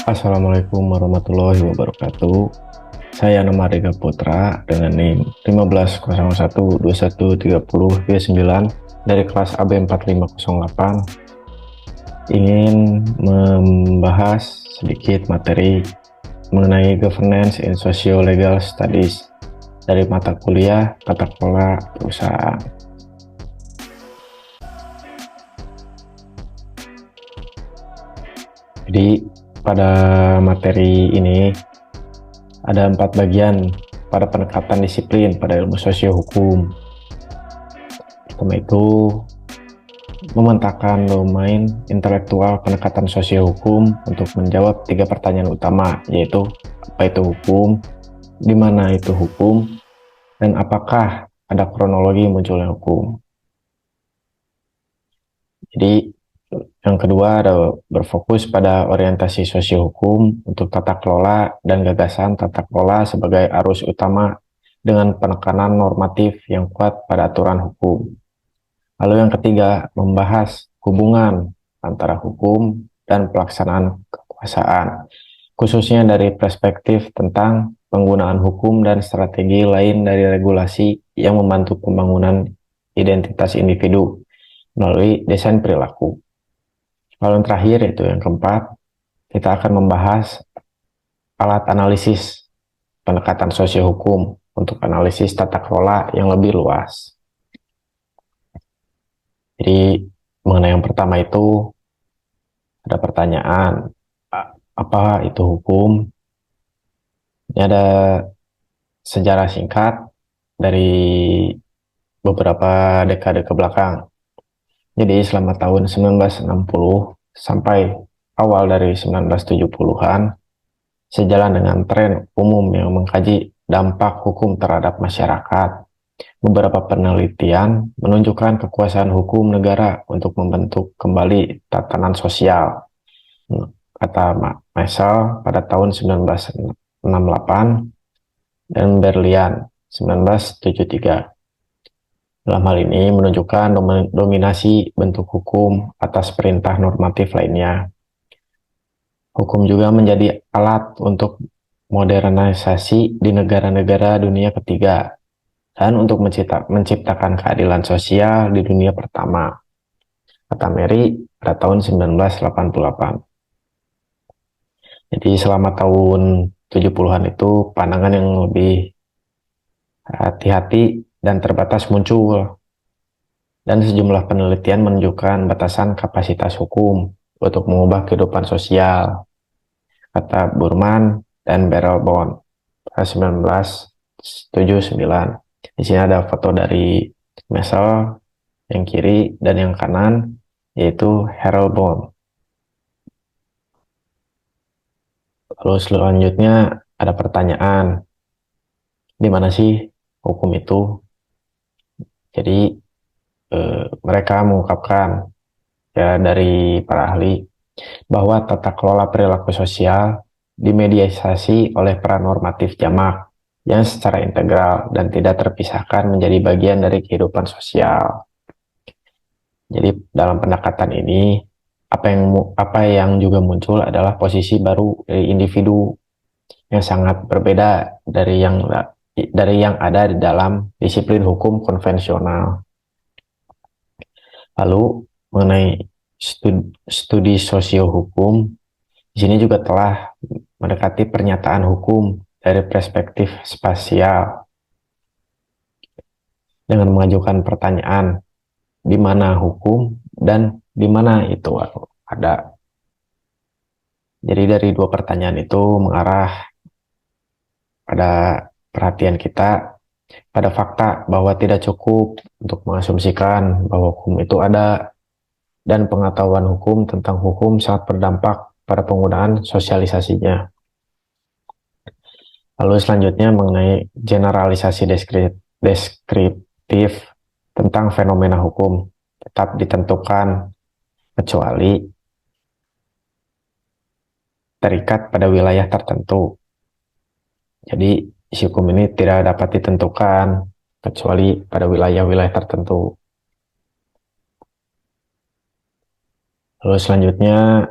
Assalamualaikum warahmatullahi wabarakatuh. Saya Nama Rega Putra dengan NIM 1501213039 dari kelas AB 4508 ingin membahas sedikit materi mengenai Governance in Socio-Legal Studies dari mata kuliah Tata Kelola Perusahaan. Jadi pada materi ini ada 4 bagian pada pendekatan disiplin pada ilmu sosio hukum. Pertama itu memetakan domain intelektual pendekatan sosio hukum untuk menjawab 3 pertanyaan utama, yaitu apa itu hukum, di mana itu hukum, dan apakah ada kronologi munculnya hukum. Jadi yang kedua ada berfokus pada orientasi sosio hukum untuk tata kelola dan gagasan tata kelola sebagai arus utama dengan penekanan normatif yang kuat pada aturan hukum. Lalu yang ketiga, membahas hubungan antara hukum dan pelaksanaan kekuasaan, khususnya dari perspektif tentang penggunaan hukum dan strategi lain dari regulasi yang membantu pembangunan identitas individu melalui desain perilaku. Lalu yang terakhir, yaitu yang keempat, kita akan membahas alat analisis pendekatan sosio hukum untuk analisis tata kelola yang lebih luas. Jadi mengenai yang pertama itu ada pertanyaan, apa itu hukum? Ini ada sejarah singkat dari beberapa dekade ke belakang. Jadi selama tahun 1960 sampai awal dari 1970-an, sejalan dengan tren umum yang mengkaji dampak hukum terhadap masyarakat, beberapa penelitian menunjukkan kekuasaan hukum negara untuk membentuk kembali tatanan sosial. Kata Maisel pada tahun 1968 dan Berlian 1973. Dalam hal ini menunjukkan dominasi bentuk hukum atas perintah normatif lainnya. Hukum juga menjadi alat untuk modernisasi di negara-negara dunia ketiga dan untuk menciptakan keadilan sosial di dunia pertama, kata Mary pada tahun 1988. Jadi selama tahun 70-an itu pandangan yang lebih hati-hati dan terbatas muncul, dan sejumlah penelitian menunjukkan batasan kapasitas hukum untuk mengubah kehidupan sosial, kata Burman dan Barrelbond pada 1979. Di sini ada foto dari Mesel yang kiri dan yang kanan, yaitu Herlbond. Lalu selanjutnya ada pertanyaan, di mana sih hukum itu? Jadi mereka mengungkapkan ya dari para ahli bahwa tata kelola perilaku sosial dimediasi oleh peran normatif jamak yang secara integral dan tidak terpisahkan menjadi bagian dari kehidupan sosial. Jadi dalam pendekatan ini apa yang juga muncul adalah posisi baru dari individu yang sangat berbeda dari yang ada di dalam disiplin hukum konvensional. Lalu mengenai studi sosio hukum, di sini juga telah mendekati pernyataan hukum dari perspektif spasial dengan mengajukan pertanyaan di mana hukum dan di mana itu ada. Jadi dari dua pertanyaan itu mengarah pada perhatian kita pada fakta bahwa tidak cukup untuk mengasumsikan bahwa hukum itu ada, dan pengetahuan hukum tentang hukum sangat berdampak pada penggunaan sosialisasinya. Lalu selanjutnya mengenai generalisasi deskriptif tentang fenomena hukum tetap ditentukan kecuali terikat pada wilayah tertentu. Jadi isi hukum ini tidak dapat ditentukan kecuali pada wilayah-wilayah tertentu. Lalu selanjutnya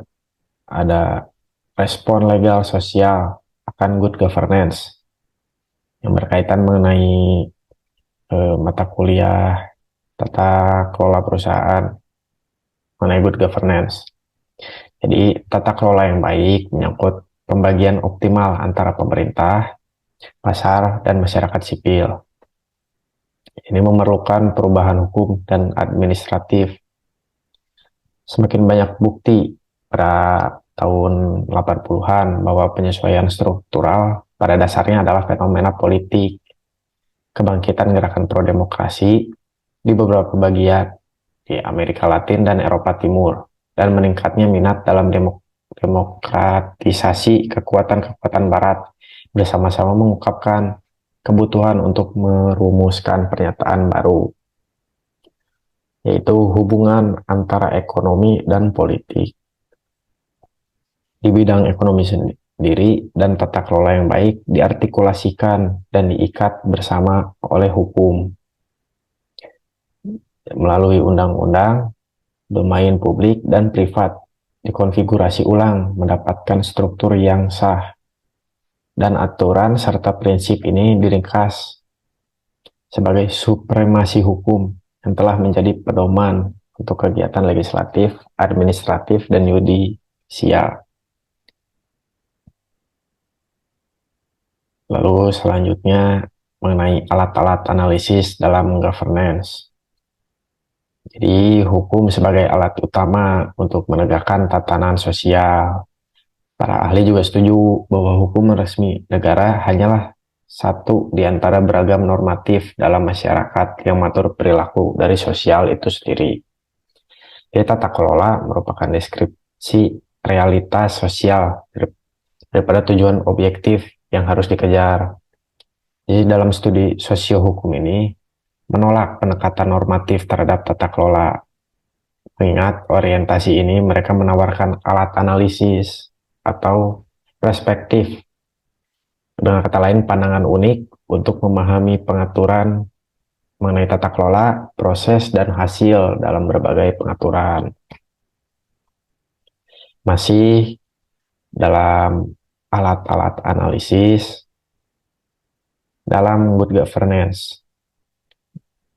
ada respon legal sosial akan good governance yang berkaitan mengenai mata kuliah tata kelola perusahaan mengenai good governance. Jadi tata kelola yang baik menyangkut pembagian optimal antara pemerintah, pasar, dan masyarakat sipil. Ini memerlukan perubahan hukum dan administratif. Semakin banyak bukti pada tahun 80-an bahwa penyesuaian struktural pada dasarnya adalah fenomena politik, kebangkitan gerakan pro-demokrasi di beberapa bagian di Amerika Latin dan Eropa Timur, dan meningkatnya minat dalam demokratisasi kekuatan-kekuatan Barat bersama-sama mengungkapkan kebutuhan untuk merumuskan pernyataan baru, yaitu hubungan antara ekonomi dan politik. Di bidang ekonomi sendiri dan tata kelola yang baik diartikulasikan dan diikat bersama oleh hukum melalui undang-undang, domain publik dan privat, dikonfigurasi ulang mendapatkan struktur yang sah, dan aturan serta prinsip ini diringkas sebagai supremasi hukum yang telah menjadi pedoman untuk kegiatan legislatif, administratif, dan yudisial. Lalu selanjutnya mengenai alat-alat analisis dalam governance. Jadi hukum sebagai alat utama untuk menegakkan tatanan sosial. Para ahli juga setuju bahwa hukum resmi negara hanyalah satu di antara beragam normatif dalam masyarakat yang mengatur perilaku dari sosial itu sendiri. Jadi tata kelola merupakan deskripsi realitas sosial daripada tujuan objektif yang harus dikejar. Jadi dalam studi sosiohukum ini menolak pendekatan normatif terhadap tata kelola. Mengingat orientasi ini mereka menawarkan alat analisis atau perspektif, dengan kata lain pandangan unik untuk memahami pengaturan mengenai tata kelola, proses, dan hasil dalam berbagai pengaturan. Masih dalam alat-alat analisis dalam good governance.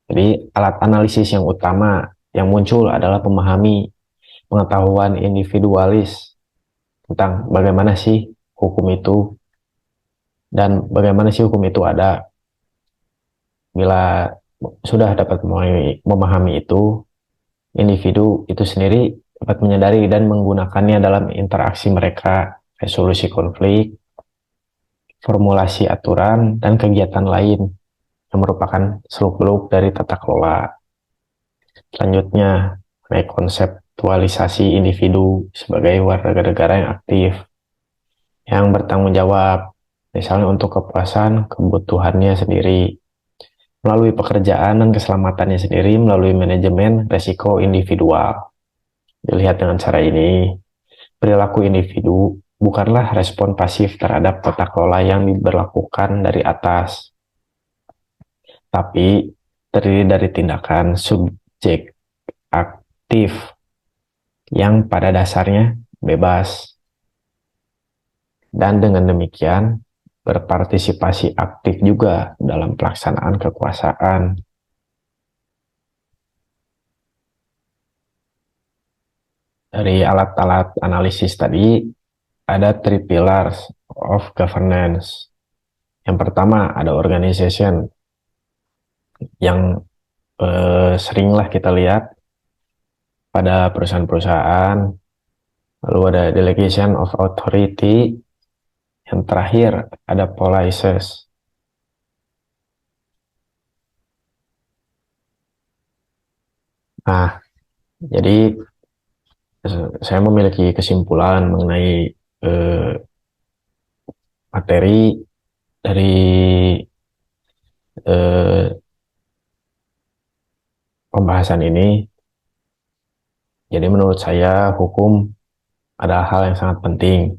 Jadi alat analisis yang utama yang muncul adalah memahami pengetahuan individualis tentang bagaimana sih hukum itu dan bagaimana sih hukum itu ada. Bila sudah dapat memahami itu, individu itu sendiri dapat menyadari dan menggunakannya dalam interaksi mereka, resolusi konflik, formulasi aturan, dan kegiatan lain yang merupakan seluk-beluk dari tata kelola. Selanjutnya, mengenai konseptualisasi individu sebagai warga negara yang aktif, yang bertanggung jawab, misalnya untuk kepuasan kebutuhannya sendiri, melalui pekerjaan dan keselamatannya sendiri, melalui manajemen resiko individual. Dilihat dengan cara ini, perilaku individu bukanlah respon pasif terhadap tata kelola yang diberlakukan dari atas, tapi terdiri dari tindakan subjek aktif yang pada dasarnya bebas, dan dengan demikian berpartisipasi aktif juga dalam pelaksanaan kekuasaan. Dari alat-alat analisis tadi, ada three pillars of governance. Yang pertama ada organization, yang seringlah kita lihat pada perusahaan-perusahaan. Lalu ada delegation of authority. Yang terakhir ada policies. Nah, jadi saya memiliki kesimpulan mengenai materi dari pembahasan ini. Jadi menurut saya hukum adalah hal yang sangat penting.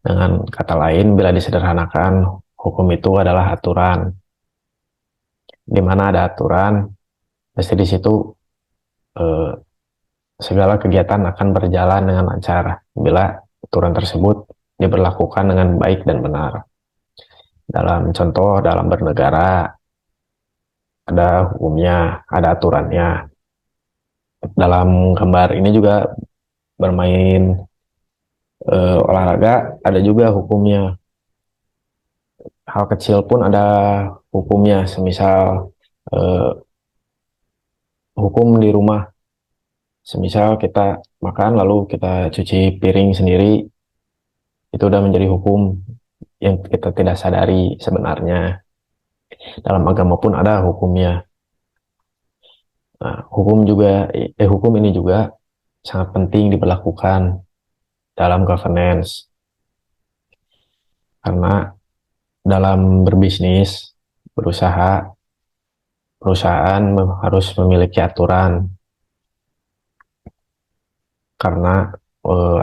Dengan kata lain, bila disederhanakan, hukum itu adalah aturan. Di mana ada aturan, pasti di situ segala kegiatan akan berjalan dengan lancar. Bila aturan tersebut diberlakukan dengan baik dan benar. Dalam contoh, dalam bernegara, ada hukumnya, ada aturannya. Dalam gambar ini juga bermain olahraga, ada juga hukumnya. Hal kecil pun ada hukumnya, semisal eh, hukum di rumah. Semisal kita makan lalu kita cuci piring sendiri, itu udah menjadi hukum yang kita tidak sadari sebenarnya. Dalam agama pun ada hukumnya. Nah, hukum ini juga sangat penting diberlakukan dalam governance, karena dalam berbisnis, berusaha, perusahaan harus memiliki aturan, karena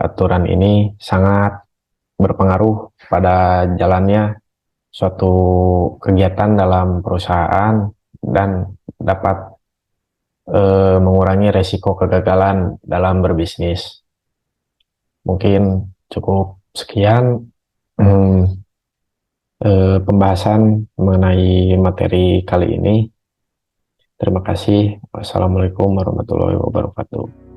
aturan ini sangat berpengaruh pada jalannya suatu kegiatan dalam perusahaan dan dapat mengurangi resiko kegagalan dalam berbisnis. Mungkin cukup sekian pembahasan mengenai materi kali ini. Terima kasih. Wassalamualaikum warahmatullahi wabarakatuh.